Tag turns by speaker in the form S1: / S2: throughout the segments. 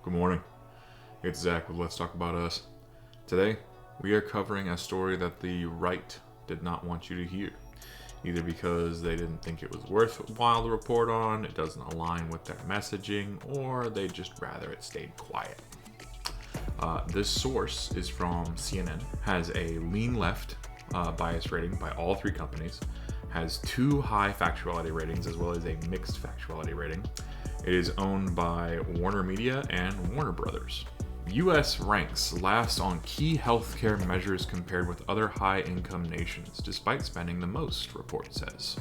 S1: Good morning. It's Zach with Let's Talk About Us. Today, we are covering a story that the right did not want you to hear. Either because they didn't think it was worthwhile to report on, it doesn't align with their messaging, or they'd just rather it stayed quiet. This source is from CNN, has a lean left bias rating by all three companies, has 2 high factuality ratings as well as a mixed factuality rating. It is owned by Warner Media and Warner Brothers. U.S. ranks last on key healthcare measures compared with other high-income nations, despite spending the most, report says.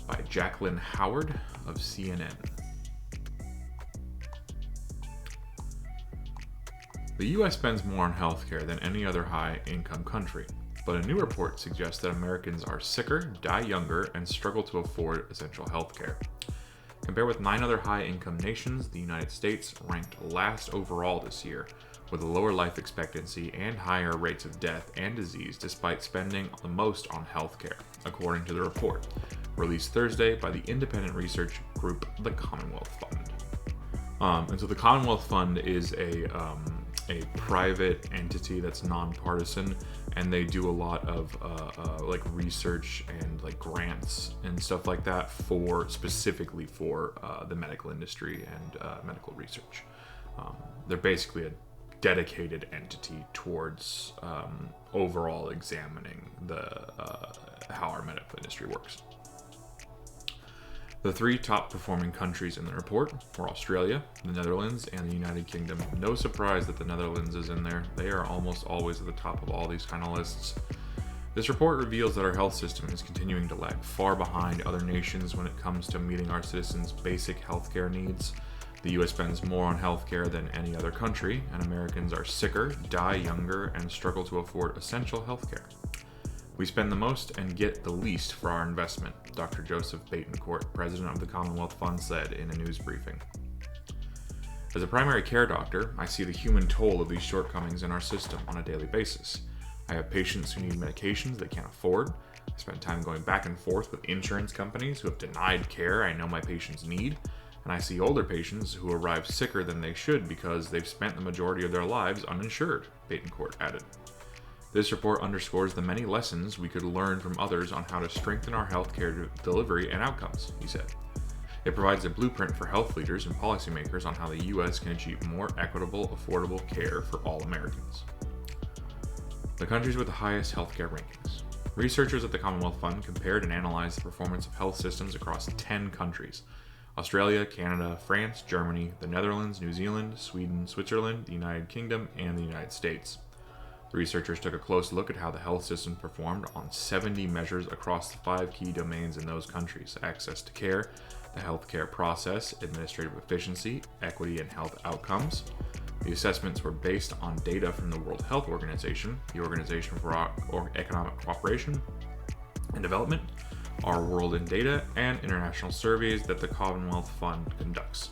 S1: By Jacqueline Howard of CNN. The U.S. spends more on healthcare than any other high-income country, but a new report suggests that Americans are sicker, die younger, and struggle to afford essential healthcare. Compared with 9 other high-income nations, the United States ranked last overall this year, with a lower life expectancy and higher rates of death and disease despite spending the most on healthcare, according to the report, released Thursday by the independent research group the Commonwealth Fund. And so the Commonwealth Fund is a private entity that's nonpartisan, and they do a lot of like research and like grants and stuff like that specifically for the medical industry and medical research. They're basically a dedicated entity towards overall examining how our medical industry works. The 3 top performing countries in the report were Australia, the Netherlands, and the United Kingdom. No surprise that the Netherlands is in there. They are almost always at the top of all these kind of lists. This report reveals that our health system is continuing to lag far behind other nations when it comes to meeting our citizens' basic healthcare needs. The US spends more on healthcare than any other country, and Americans are sicker, die younger, and struggle to afford essential healthcare. We spend the most and get the least for our investment, Dr. Joseph Betancourt, president of the Commonwealth Fund, said in a news briefing. As a primary care doctor, I see the human toll of these shortcomings in our system on a daily basis. I have patients who need medications they can't afford. I spend time going back and forth with insurance companies who have denied care I know my patients need. And I see older patients who arrive sicker than they should because they've spent the majority of their lives uninsured, Betancourt added. This report underscores the many lessons we could learn from others on how to strengthen our healthcare delivery and outcomes, he said. It provides a blueprint for health leaders and policymakers on how the U.S. can achieve more equitable, affordable care for all Americans. The countries with the highest healthcare rankings. Researchers at the Commonwealth Fund compared and analyzed the performance of health systems across 10 countries: Australia, Canada, France, Germany, the Netherlands, New Zealand, Sweden, Switzerland, the United Kingdom, and the United States. The researchers took a close look at how the health system performed on 70 measures across the 5 key domains in those countries: access to care, the healthcare process, administrative efficiency, equity, and health outcomes. The assessments were based on data from the World Health Organization, the Organization for Economic Cooperation and Development, Our World in Data, and international surveys that the Commonwealth Fund conducts.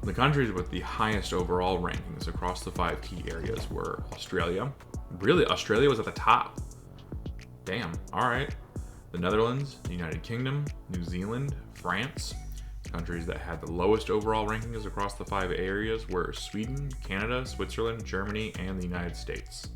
S1: The countries with the highest overall rankings across the 5 key areas were Australia. Really? Australia was at the top? Damn, alright. The Netherlands, the United Kingdom, New Zealand, France. Countries that had the lowest overall rankings across the 5 areas were Sweden, Canada, Switzerland, Germany, and the United States.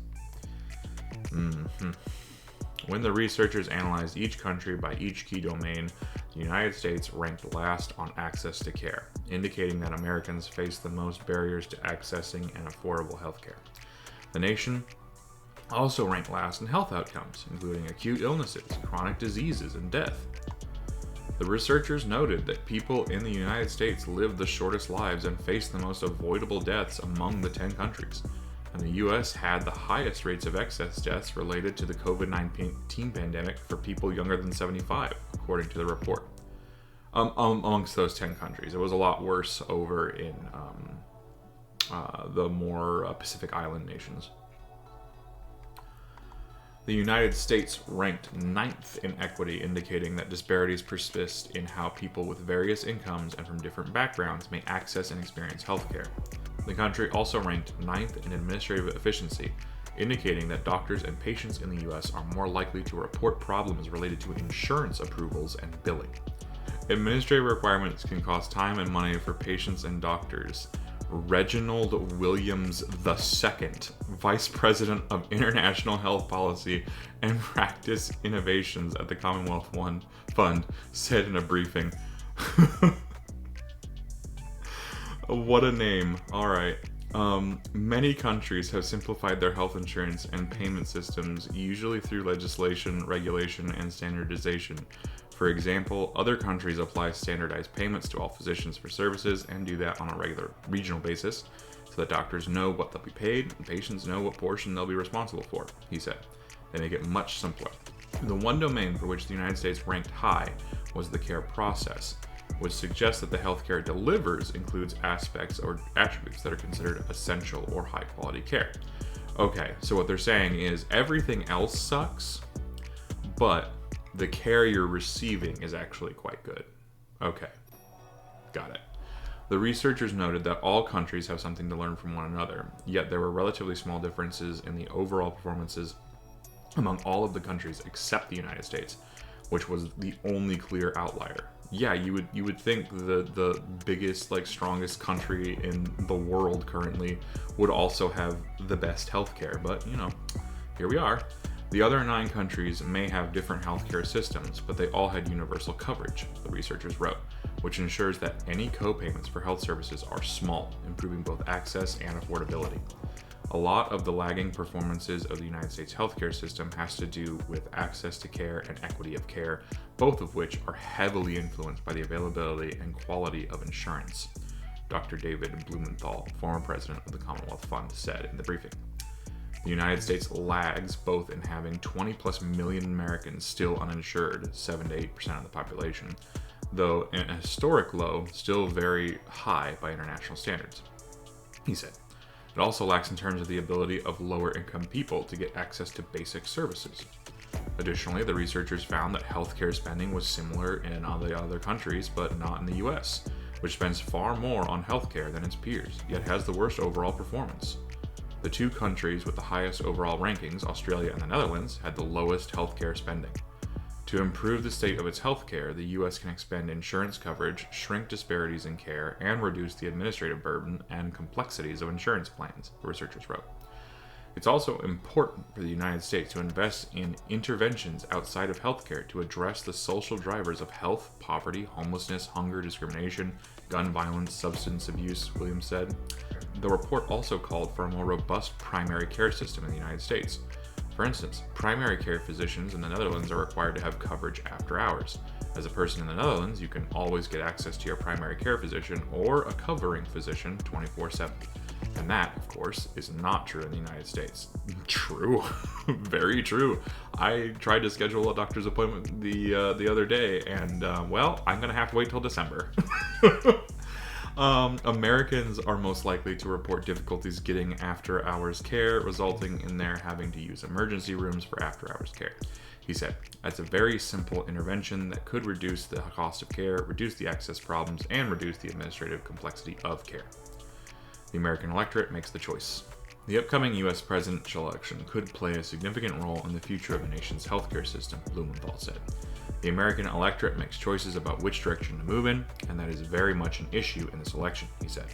S1: When the researchers analyzed each country by each key domain, the United States ranked last on access to care, indicating that Americans face the most barriers to accessing and affordable healthcare. The nation also ranked last in health outcomes, including acute illnesses, chronic diseases, and death. The researchers noted that people in the United States live the shortest lives and face the most avoidable deaths among the 10 countries, and the U.S. had the highest rates of excess deaths related to the COVID-19 pandemic for people younger than 75, according to the report. Amongst those 10 countries. It was a lot worse over in the more Pacific Island nations. The United States ranked 9th in equity, indicating that disparities persist in how people with various incomes and from different backgrounds may access and experience healthcare. The country also ranked 9th in administrative efficiency, indicating that doctors and patients in the U.S. are more likely to report problems related to insurance approvals and billing. Administrative requirements can cost time and money for patients and doctors, Reginald Williams II, Vice President of International Health Policy and Practice Innovations at the Commonwealth Fund, said in a briefing. What a name. All right. Many countries have simplified their health insurance and payment systems, usually through legislation, regulation, and standardization. For example, other countries apply standardized payments to all physicians for services and do that on a regular regional basis, so that doctors know what they'll be paid and patients know what portion they'll be responsible for, he said. They make it much simpler. The one domain for which the United States ranked high was the care process, which suggests that the healthcare it delivers includes aspects or attributes that are considered essential or high quality care. Okay, so what they're saying is everything else sucks, but the care you're receiving is actually quite good. Okay, got it. The researchers noted that all countries have something to learn from one another, yet there were relatively small differences in the overall performances among all of the countries except the United States, which was the only clear outlier. Yeah, you would think the biggest, strongest country in the world currently would also have the best healthcare, but here we are. The other 9 countries may have different healthcare systems, but they all had universal coverage, the researchers wrote, which ensures that any co-payments for health services are small, improving both access and affordability. A lot of the lagging performances of the United States healthcare system has to do with access to care and equity of care, both of which are heavily influenced by the availability and quality of insurance, Dr. David Blumenthal, former president of the Commonwealth Fund, said in the briefing. The United States lags both in having 20 plus million Americans still uninsured, 7 to 8% of the population, though in a historic low, still very high by international standards, he said. It also lacks in terms of the ability of lower income people to get access to basic services. Additionally, the researchers found that healthcare spending was similar in all the other countries, but not in the US, which spends far more on healthcare than its peers, yet has the worst overall performance. The 2 countries with the highest overall rankings, Australia and the Netherlands, had the lowest healthcare spending. To improve the state of its healthcare, the U.S. can expand insurance coverage, shrink disparities in care, and reduce the administrative burden and complexities of insurance plans, the researchers wrote. It's also important for the United States to invest in interventions outside of healthcare to address the social drivers of health, poverty, homelessness, hunger, discrimination, gun violence, substance abuse, Williams said. The report also called for a more robust primary care system in the United States. For instance, primary care physicians in the Netherlands are required to have coverage after hours. As a person in the Netherlands, you can always get access to your primary care physician or a covering physician 24/7. And that, of course, is not true in the United States. True. Very true. I tried to schedule a doctor's appointment the other day, and, I'm going to have to wait till December. Americans are most likely to report difficulties getting after-hours care, resulting in their having to use emergency rooms for after-hours care. He said, "That's a very simple intervention that could reduce the cost of care, reduce the access problems, and reduce the administrative complexity of care." The American electorate makes the choice. The upcoming U.S. presidential election could play a significant role in the future of the nation's healthcare system, Blumenthal said. The American electorate makes choices about which direction to move in, and that is very much an issue in this election, he said.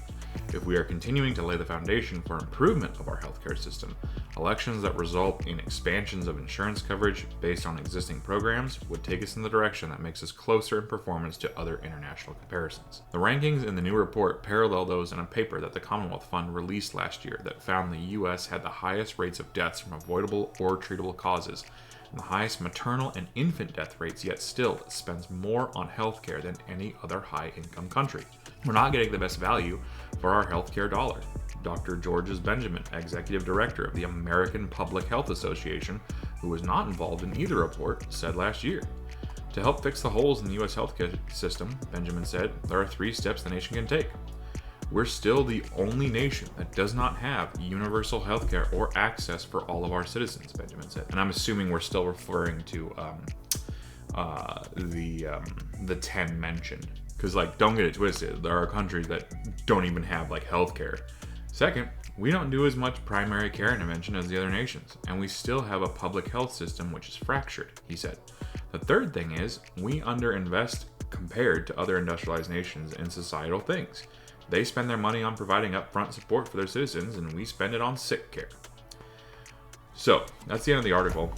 S1: If we are continuing to lay the foundation for improvement of our healthcare system, elections that result in expansions of insurance coverage based on existing programs would take us in the direction that makes us closer in performance to other international comparisons. The rankings in the new report parallel those in a paper that the Commonwealth Fund released last year that found the U.S. had the highest rates of deaths from avoidable or treatable causes, and the highest maternal and infant death rates, yet still it spends more on healthcare than any other high-income country. We're not getting the best value for our healthcare dollar. Dr. Georges Benjamin, executive director of the American Public Health Association, who was not involved in either report, said last year. To help fix the holes in the U.S. healthcare system, Benjamin said, there are 3 steps the nation can take. We're still the only nation that does not have universal healthcare or access for all of our citizens, Benjamin said. And I'm assuming we're still referring to the 10 mentioned. Because, don't get it twisted. There are countries that don't even have, healthcare. Second, we don't do as much primary care intervention as the other nations, and we still have a public health system which is fractured, he said. The third thing is, we underinvest compared to other industrialized nations in societal things. They spend their money on providing upfront support for their citizens, and we spend it on sick care. So that's the end of the article.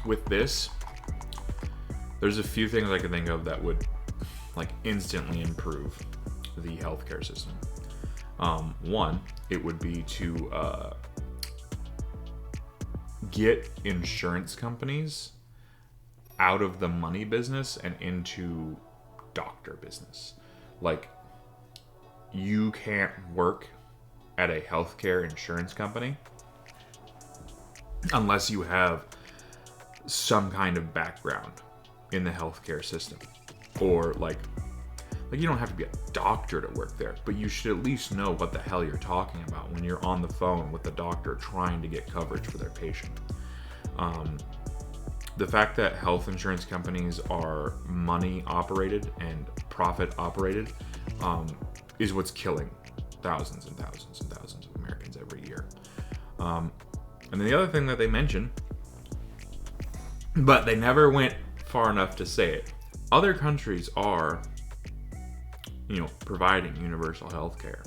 S1: With this, there's a few things I can think of that would like instantly improve the healthcare system. One, it would be to get insurance companies out of the money business and into doctor business. Like, you can't work at a healthcare insurance company unless you have some kind of background in the healthcare system, or like you don't have to be a doctor to work there, but you should at least know what the hell you're talking about when you're on the phone with the doctor trying to get coverage for their patient. The fact that health insurance companies are money operated and profit operated is what's killing thousands and thousands and thousands of Americans every year. And then the other thing that they mentioned, but they never went far enough to say it, other countries are, providing universal health care.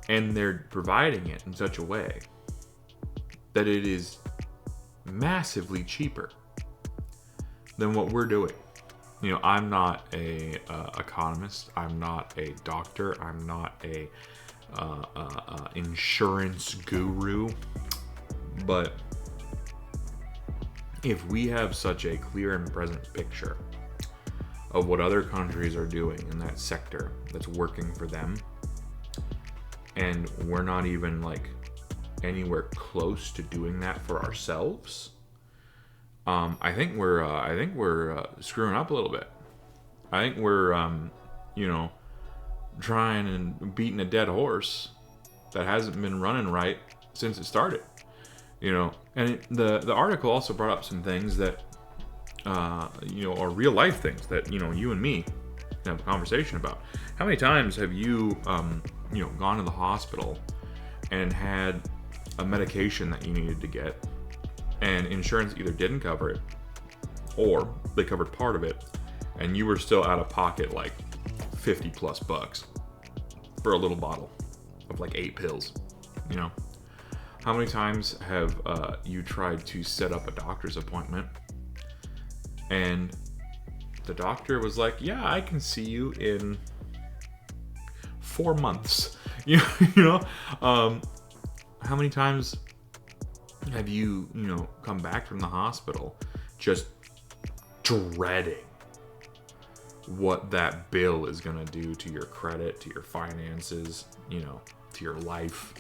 S1: And they're providing it in such a way that it is massively cheaper than what we're doing. I'm not a economist. I'm not a doctor. I'm not a insurance guru. But if we have such a clear and present picture of what other countries are doing in that sector that's working for them, and we're not even like anywhere close to doing that for ourselves, I think we're screwing up a little bit. I think we're trying and beating a dead horse that hasn't been running right since it started. And the article also brought up some things that are real life things that you and me can have a conversation about. How many times have you gone to the hospital and had a medication that you needed to get, and insurance either didn't cover it or they covered part of it, and you were still out of pocket like $50+ for a little bottle of like 8 pills? How many times have you tried to set up a doctor's appointment and the doctor was like, yeah, I can see you in 4 months? How many times have you come back from the hospital just dreading what that bill is going to do to your credit, to your finances, to your life?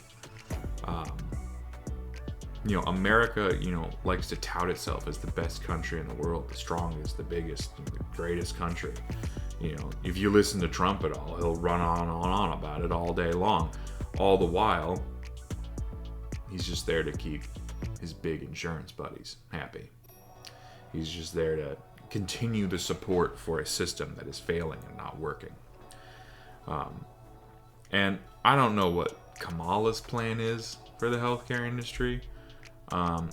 S1: America, likes to tout itself as the best country in the world, the strongest, the biggest, the greatest country. If you listen to Trump at all, he'll run on about it all day long. All the while, he's just there to keep his big insurance buddies happy. He's just there to continue the support for a system that is failing and not working. And I don't know what Kamala's plan is for the healthcare industry. I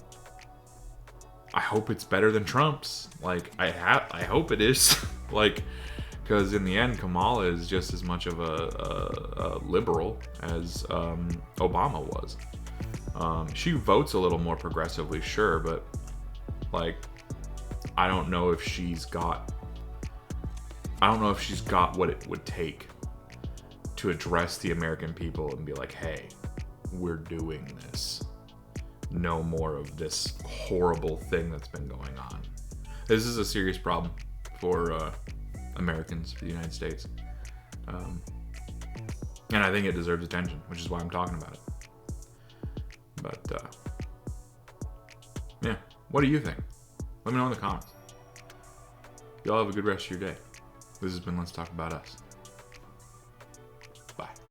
S1: hope it's better than Trump's. I hope it is. Because in the end, Kamala is just as much of a liberal as Obama was. She votes a little more progressively, sure, but I don't know if she's got what it would take to address the American people and be like, hey, we're doing this. No more of this horrible thing that's been going on. This is a serious problem for Americans, for the United States. And I think it deserves attention, which is why I'm talking about it. But, yeah. What do you think? Let me know in the comments. Y'all have a good rest of your day. This has been Let's Talk About Us.